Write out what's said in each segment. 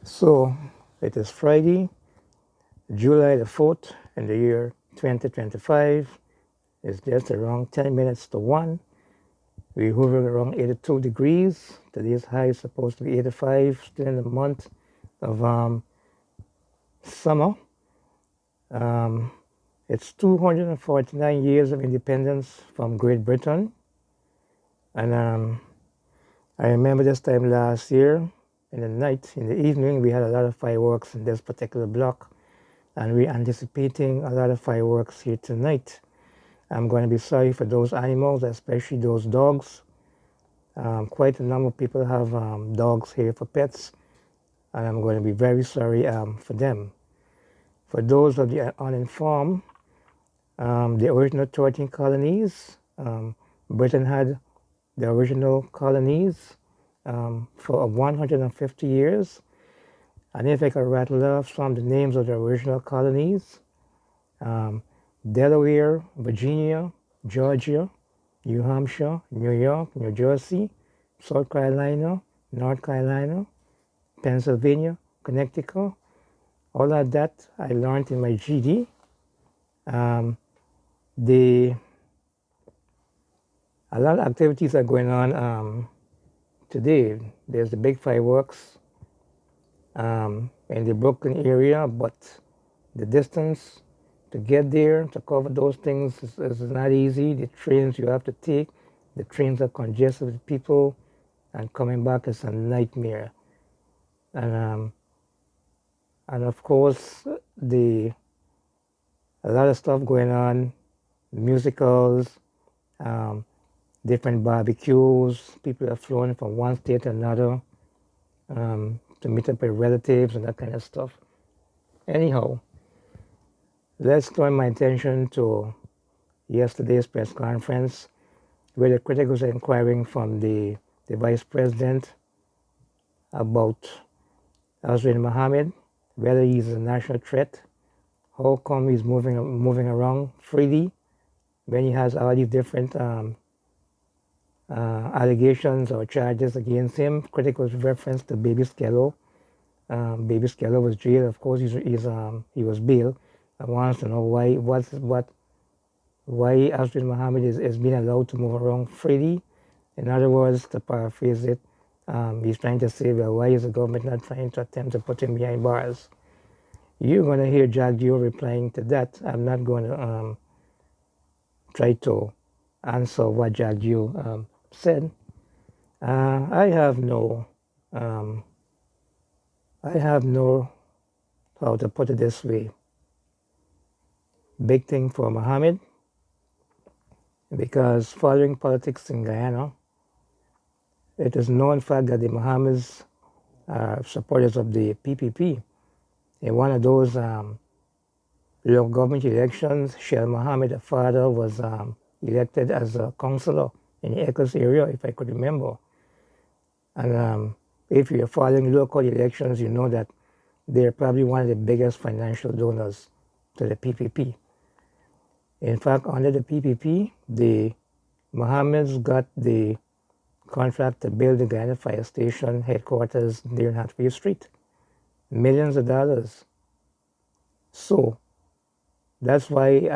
So it is Friday, July the 4th, in the year 2025. It's just around 10 minutes to 1. We're hovering around 82 degrees. Today's high is supposed to be 85, still in the month of summer. It's 249 years of independence from Great Britain. And I remember this time last year, in the night, in the evening, we had a lot of fireworks in this particular block. And we're anticipating a lot of fireworks here tonight. I'm going to be sorry for those animals, especially those dogs. Quite a number of people have dogs here for pets, and I'm going to be very sorry for them. For those of the uninformed, the original 13 colonies, Britain had the original colonies for 150 years. And if I could rattle off some of the names of the original colonies, Delaware, Virginia, Georgia, New Hampshire, New York, New Jersey, South Carolina, North Carolina, Pennsylvania, Connecticut. All of that I learned in my GD. A lot of activities are going on today. There's the big fireworks in the Brooklyn area, but the distance to get there, to cover those things is not easy. The trains you have to take, the trains are congested with people, and coming back is a nightmare. And of course, a lot of stuff going on, musicals, different barbecues. People are flown from one state to another to meet up with relatives and that kind of stuff. Anyhow, let's turn my attention to yesterday's press conference where the critic was inquiring from the vice president about Mohammed, whether he's a national threat, how come he's moving around freely when he has all these different allegations or charges against him. Critic was referenced to Baby Skello. Baby Skello was jailed. Of course, he was bailed. I want to know why Mohammed is being allowed to move around freely. In other words, to paraphrase it, he's trying to say, well, why is the government not trying to attempt to put him behind bars? You're going to hear JAGDEO replying to that. I'm not going to try to answer what JAGDEO said. I have no, how to put it this way, big thing for Mohammed, because following politics in Guyana, it is known fact that the Mohammeds are supporters of the PPP. In one of those local government elections, Shell Mohammed, the father, was elected as a councillor in the Eccles area, if I could remember. And if you're following local elections, you know that they're probably one of the biggest financial donors to the PPP. In fact, under the PPP, the Mohammeds got the contract to build the Guyana Fire Station headquarters there in Hathaway Street. Millions of dollars. So that's why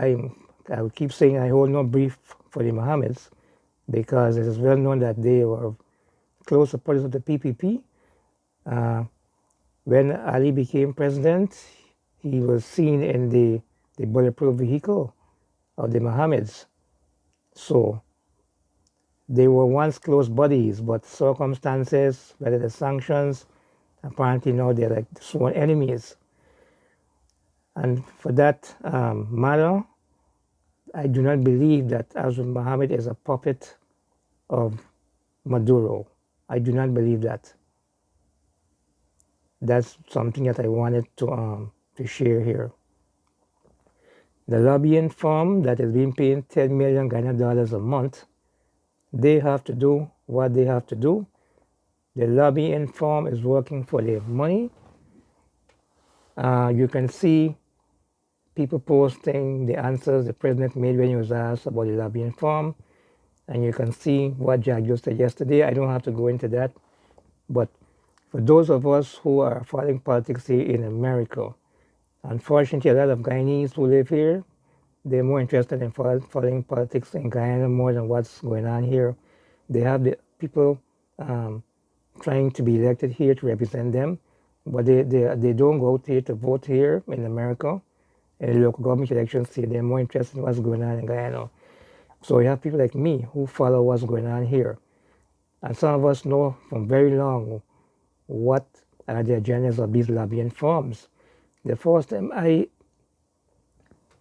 I would keep saying I hold no brief for the Mohammeds, because it is well known that they were close supporters of the PPP. When Ali became president, he was seen in the bulletproof vehicle of the Mohammeds. So they were once close buddies, but circumstances, whether the sanctions, apparently now they're like sworn enemies. And for that matter, I do not believe that Mohammed is a puppet of Maduro. I do not believe that. That's something that I wanted to share here. The lobbying firm that is being paid $10 million Ghana dollars a month, they have to do what they have to do. The lobbying firm is working for their money. You can see people posting the answers the president made when he was asked about the lobbying firm. And you can see what JAGDEO said yesterday. I don't have to go into that. But For those of us who are following politics here in America, unfortunately, a lot of Guyanese who live here, they're more interested in following politics in Guyana more than what's going on here. They have the people trying to be elected here to represent them, but they don't go out here to vote here in America. In local government elections here, they're more interested in what's going on in Guyana. So you have people like me who follow what's going on here. And some of us know from very long what are the agendas of these lobbying firms. The first time I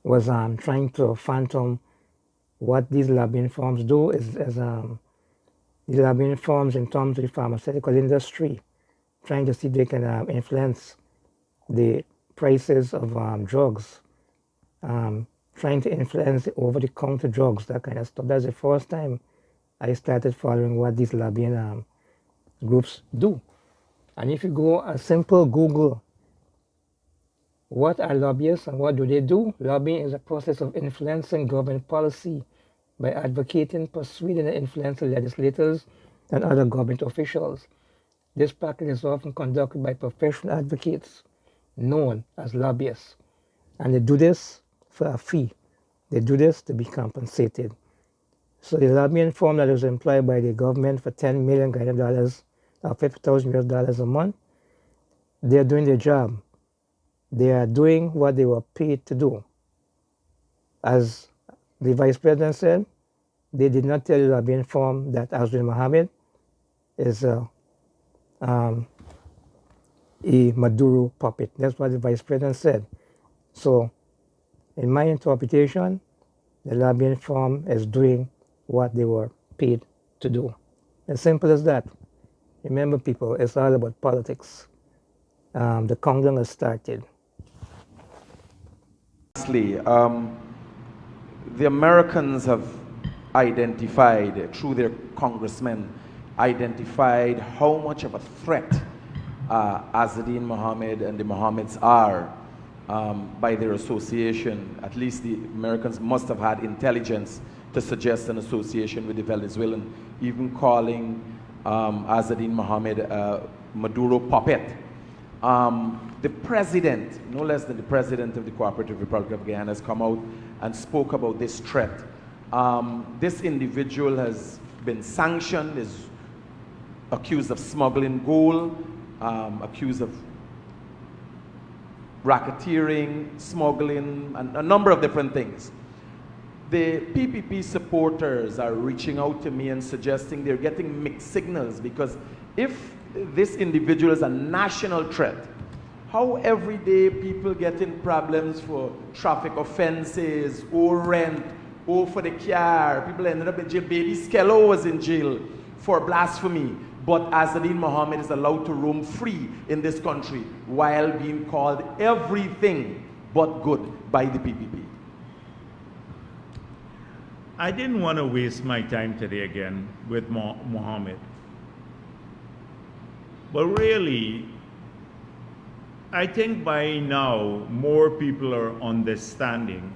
was trying to fathom what these lobbying firms do is the lobbying firms in terms of the pharmaceutical industry, trying to see if they can influence the prices of drugs, trying to influence the over-the-counter drugs, that kind of stuff. That's the first time I started following what these lobbying groups do. And if you go a simple Google, what are lobbyists and what do they do? Lobbying is a process of influencing government policy by advocating, persuading, and influencing legislators and other government officials. This practice is often conducted by professional advocates known as lobbyists. And they do this for a fee. They do this to be compensated. So the lobbying firm that is employed by the government for $10 million Ghanaian or $50,000 a month, they're doing their job. They are doing what they were paid to do. As the Vice President said, they did not tell the lobbying firm that Azrin Mohammed is a Maduro puppet. That's what the Vice President said. So, in my interpretation, the lobbying firm is doing what they were paid to do. As simple as that. Remember, people, it's all about politics. The countdown has started. Lastly, the Americans have identified, through their congressmen, identified how much of a threat Azadin Mohammed and the Mohammeds are by their association. At least the Americans must have had intelligence to suggest an association with the Venezuelan, even calling Azadin Mohammed a Maduro puppet. The president, no less than the president of the Cooperative Republic of Guyana, has come out and spoke about this threat. This individual has been sanctioned, is accused of smuggling gold, accused of racketeering, smuggling, and a number of different things. The PPP supporters are reaching out to me and suggesting they're getting mixed signals, because if this individual is a national threat, how every day people get in problems for traffic offenses, or rent, or for the car, people ended up in jail. Baby Skello was in jail for blasphemy, but Azadin Mohammed is allowed to roam free in this country while being called everything but good by the PPP. I didn't want to waste my time today again with Mohammed. But really, I think by now more people are understanding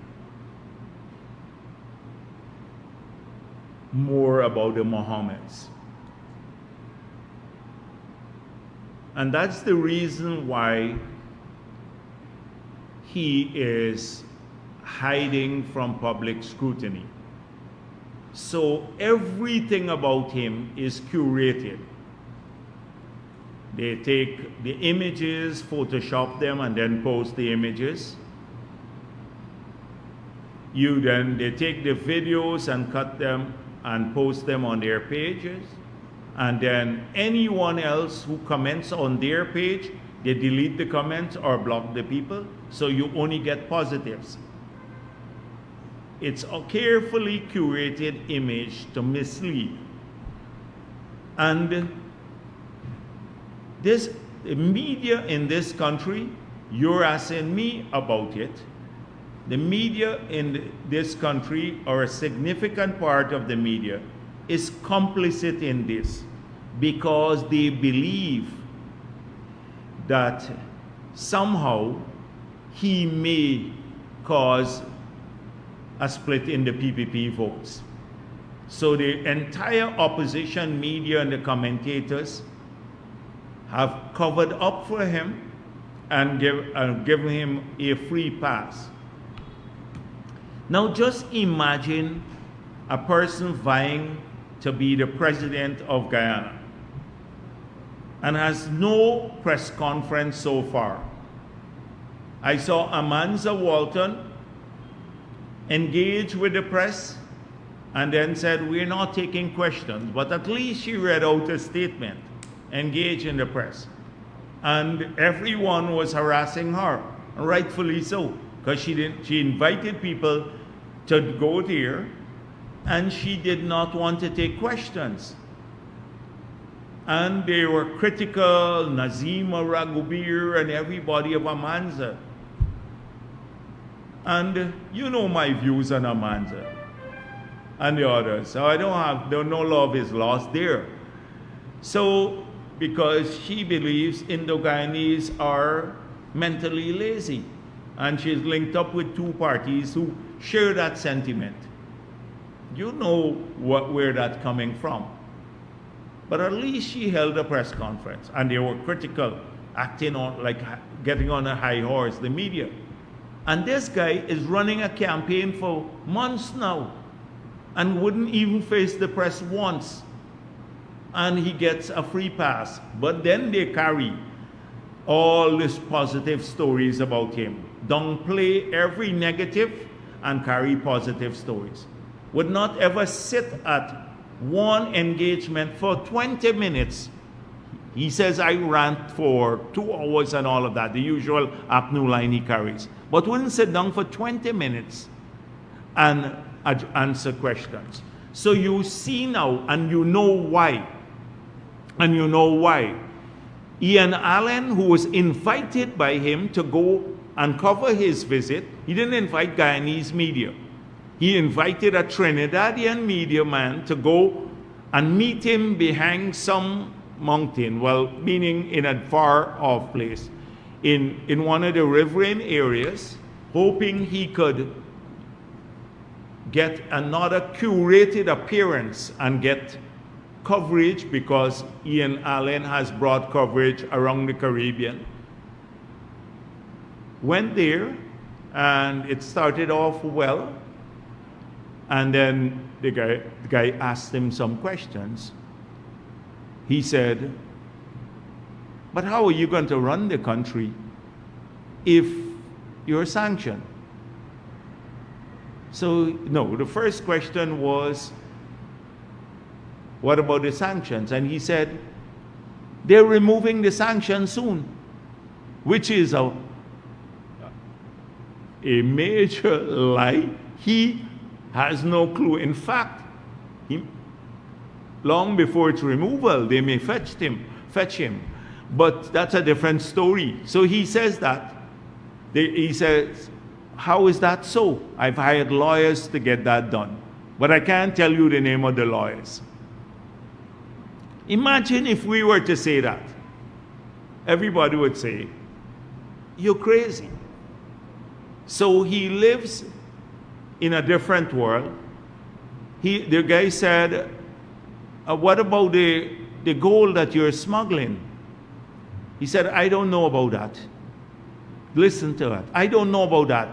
more about the Mohammeds. And that's the reason why he is hiding from public scrutiny. So everything about him is curated. They take the images, Photoshop them, and then post the images. They take the videos and cut them and post them on their pages. And then anyone else who comments on their page, they delete the comments or block the people, so you only get positives. It's a carefully curated image to mislead. And the media in this country, you're asking me about it. The media in this country, or a significant part of the media, is complicit in this because they believe that somehow he may cause a split in the PPP votes. So the entire opposition media and the commentators have covered up for him and given him a free pass. Now just imagine a person vying to be the president of Guyana and has no press conference so far. I saw Amanza Walton engage with the press and then said, we're not taking questions, but at least she read out a statement, engage in the press. And everyone was harassing her, rightfully so, because she invited people to go there and she did not want to take questions. And they were critical, Nazima Raghubir and everybody of Amanza. And you know my views on Amanza and the others. So I no love is lost there. So, because she believes Indo-Guyanese are mentally lazy. And she's linked up with two parties who share that sentiment. You know where that's coming from. But at least she held a press conference and they were critical, acting on like getting on a high horse, the media. And this guy is running a campaign for months now and wouldn't even face the press once. And he gets a free pass. But then they carry all these positive stories about him. Downplay every negative and carry positive stories. Would not ever sit at one engagement for 20 minutes. He says, I rant for 2 hours and all of that, the usual APNU line he carries. But wouldn't sit down for 20 minutes and answer questions. So you see now, and you know why. And you know why. Ian Allen, who was invited by him to go and cover his visit, he didn't invite Guyanese media. He invited a Trinidadian media man to go and meet him behind some mountain, well, meaning in a far off place, in one of the riverine areas, hoping he could get another curated appearance and get coverage, because Ian Allen has broad coverage around the Caribbean. Went there, and it started off well. And then the guy asked him some questions. He said, but how are you going to run the country if you're sanctioned? So, no, the first question was, what about the sanctions? And he said, they're removing the sanctions soon, which is a major lie. He has no clue. In fact, long before its removal, they may fetch him. But that's a different story. So he says that. He says, how is that so? I've hired lawyers to get that done. But I can't tell you the name of the lawyers. Imagine if we were to say that. Everybody would say, you're crazy. So he lives in a different world. The guy said, what about the gold that you're smuggling? He said, I don't know about that. Listen to that. I don't know about that.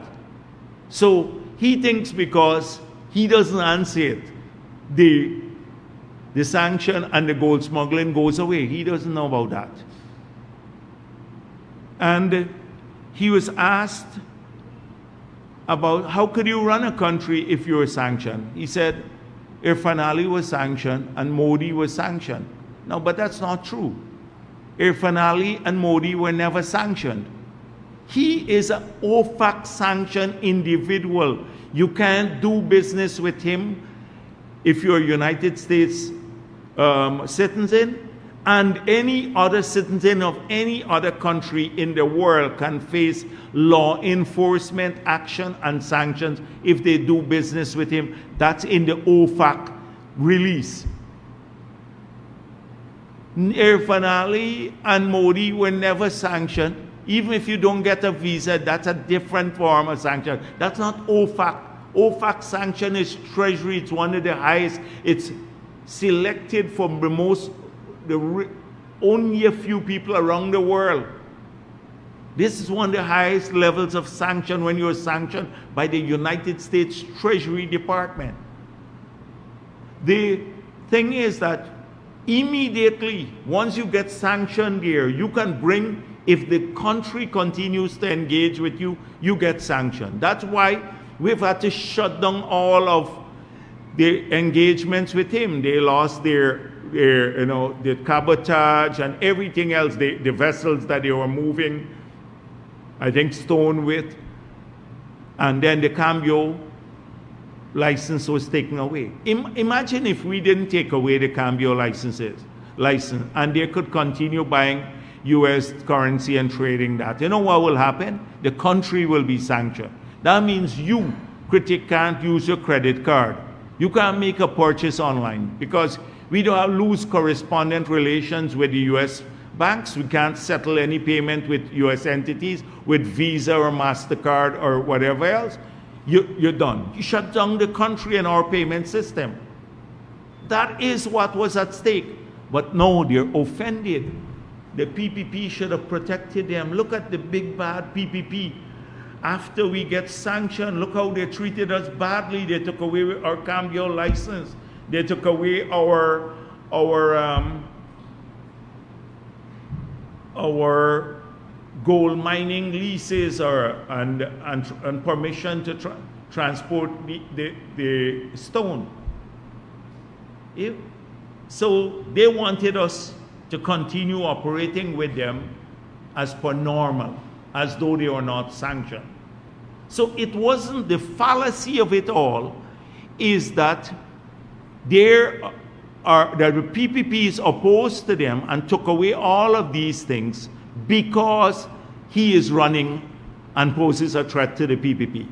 So he thinks because he doesn't answer it, the sanction and the gold smuggling goes away. He doesn't know about that. And he was asked about how could you run a country if you were sanctioned. He said, Irfan Ali was sanctioned and Modi was sanctioned. No, but that's not true. Irfan Ali and Modi were never sanctioned. He is an OFAC sanctioned individual. You can't do business with him if you're a United States citizen, and any other citizen of any other country in the world can face law enforcement action and sanctions if they do business with him. That's in the OFAC release. Irfan Ali and Modi were never sanctioned. Even if you don't get a visa, that's a different form of sanction. That's not OFAC. OFAC sanction is Treasury. It's one of the highest. It's selected from the only a few people around the world. This is one of the highest levels of sanction when you're sanctioned by the United States Treasury Department. The thing is that immediately, once you get sanctioned here, you can bring, if the country continues to engage with you, you get sanctioned. That's why we've had to shut down all of the engagements with him. They lost their the cabotage and everything else, the vessels that they were moving, I think, stone with. And then the cambio license was taken away. Imagine if we didn't take away the cambio license and they could continue buying US currency and trading that. You know what will happen? The country will be sanctioned. That means you, critic, can't use your credit card. You can't make a purchase online because we don't lose correspondent relations with the US banks. We can't settle any payment with US entities, with Visa or MasterCard or whatever else. You're done. You shut down the country and our payment system. That is what was at stake. But no, they're offended. The PPP should have protected them. Look at the big bad PPP. After we get sanctioned, look how they treated us badly. They took away our cambio license. They took away our gold mining leases and permission to transport the stone. So they wanted us to continue operating with them as per normal, as though they were not sanctioned. So it wasn't, the fallacy of it all is that the PPP is opposed to them and took away all of these things because he is running and poses a threat to the PPP.